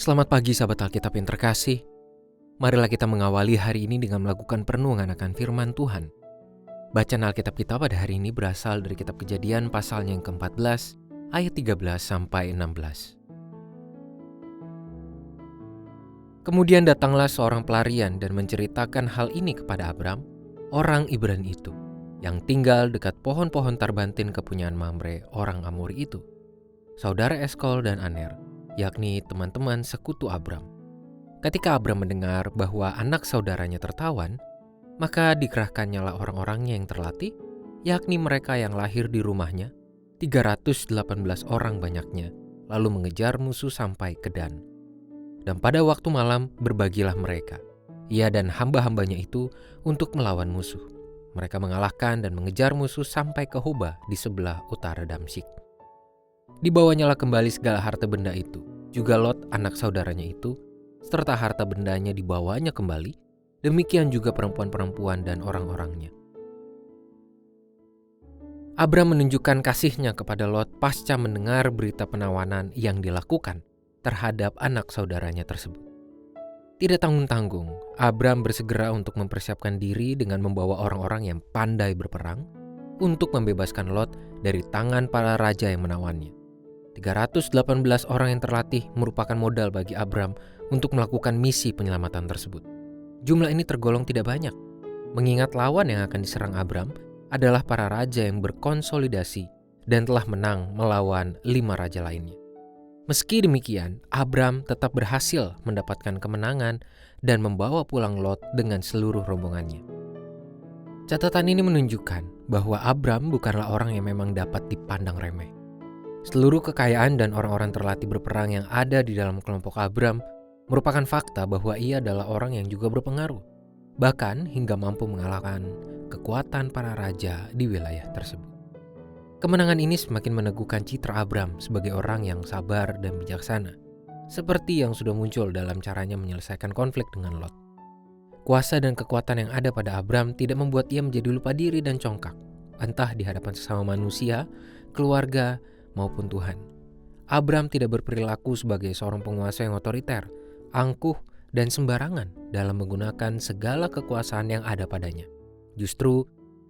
Selamat pagi sahabat Alkitab yang terkasih. Marilah kita mengawali hari ini dengan melakukan perenungan akan firman Tuhan. Bacaan Alkitab kita pada hari ini berasal dari kitab Kejadian pasalnya yang ke-14, ayat 13 sampai 16. Kemudian datanglah seorang pelarian dan menceritakan hal ini kepada Abram, orang Ibrani itu, yang tinggal dekat pohon-pohon tarbantin kepunyaan Mamre, orang Amori itu, saudara Eskol dan Aner, yakni teman-teman sekutu Abram. Ketika Abram mendengar bahwa anak saudaranya tertawan, maka dikerahkannyalah orang-orangnya yang terlatih, yakni mereka yang lahir di rumahnya, 318 orang banyaknya, lalu mengejar musuh sampai ke Dan. Dan pada waktu malam berbagilah mereka, ia dan hamba-hambanya itu, untuk melawan musuh. Mereka mengalahkan dan mengejar musuh sampai ke Hoba di sebelah utara Damsyik. Dibawanyalah kembali segala harta benda itu, juga Lot anak saudaranya itu, serta harta bendanya dibawanya kembali, demikian juga perempuan-perempuan dan orang-orangnya. Abram menunjukkan kasihnya kepada Lot pasca mendengar berita penawanan yang dilakukan terhadap anak saudaranya tersebut. Tidak tanggung-tanggung, Abram bersegera untuk mempersiapkan diri dengan membawa orang-orang yang pandai berperang untuk membebaskan Lot dari tangan para raja yang menawannya. 318 orang yang terlatih merupakan modal bagi Abram untuk melakukan misi penyelamatan tersebut. Jumlah ini tergolong tidak banyak, mengingat lawan yang akan diserang Abram adalah para raja yang berkonsolidasi dan telah menang melawan 5 raja lainnya. Meski demikian, Abram tetap berhasil mendapatkan kemenangan dan membawa pulang Lot dengan seluruh rombongannya. Catatan ini menunjukkan bahwa Abram bukanlah orang yang memang dapat dipandang remeh. Seluruh kekayaan dan orang-orang terlatih berperang yang ada di dalam kelompok Abram merupakan fakta bahwa ia adalah orang yang juga berpengaruh, bahkan hingga mampu mengalahkan kekuatan para raja di wilayah tersebut. Kemenangan ini semakin meneguhkan citra Abram sebagai orang yang sabar dan bijaksana, seperti yang sudah muncul dalam caranya menyelesaikan konflik dengan Lot. Kuasa dan kekuatan yang ada pada Abram tidak membuat ia menjadi lupa diri dan congkak, entah di hadapan sesama manusia, keluarga, maupun Tuhan. Abram tidak berperilaku sebagai seorang penguasa yang otoriter, angkuh, dan sembarangan dalam menggunakan segala kekuasaan yang ada padanya. Justru,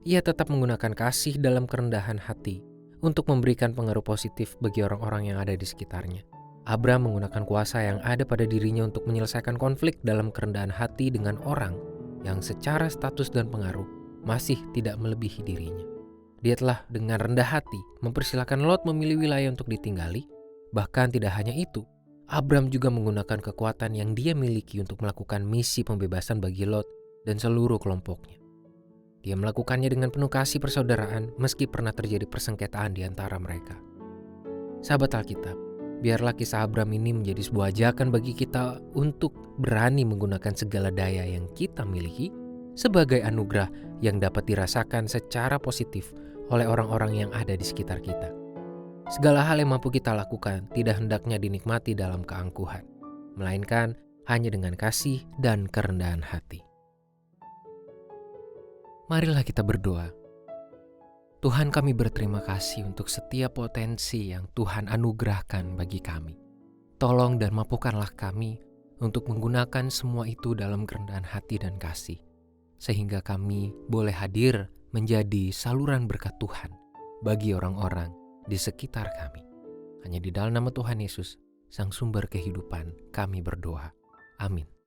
ia tetap menggunakan kasih dalam kerendahan hati untuk memberikan pengaruh positif bagi orang-orang yang ada di sekitarnya. Abram menggunakan kuasa yang ada pada dirinya untuk menyelesaikan konflik dalam kerendahan hati dengan orang yang secara status dan pengaruh masih tidak melebihi dirinya. Dia telah dengan rendah hati mempersilahkan Lot memilih wilayah untuk ditinggali. Bahkan tidak hanya itu, Abram juga menggunakan kekuatan yang dia miliki untuk melakukan misi pembebasan bagi Lot dan seluruh kelompoknya. Dia melakukannya dengan penuh kasih persaudaraan meski pernah terjadi persengketaan di antara mereka. Sahabat Alkitab, biarlah kisah Abram ini menjadi sebuah ajakan bagi kita untuk berani menggunakan segala daya yang kita miliki sebagai anugerah yang dapat dirasakan secara positif oleh orang-orang yang ada di sekitar kita. Segala hal yang mampu kita lakukan tidak hendaknya dinikmati dalam keangkuhan, melainkan hanya dengan kasih dan kerendahan hati. Marilah kita berdoa. Tuhan, kami berterima kasih untuk setiap potensi yang Tuhan anugerahkan bagi kami. Tolong dan mampukanlah kami untuk menggunakan semua itu dalam kerendahan hati dan kasih, sehingga kami boleh hadir menjadi saluran berkat Tuhan bagi orang-orang di sekitar kami. Hanya di dalam nama Tuhan Yesus, Sang Sumber Kehidupan, kami berdoa. Amin.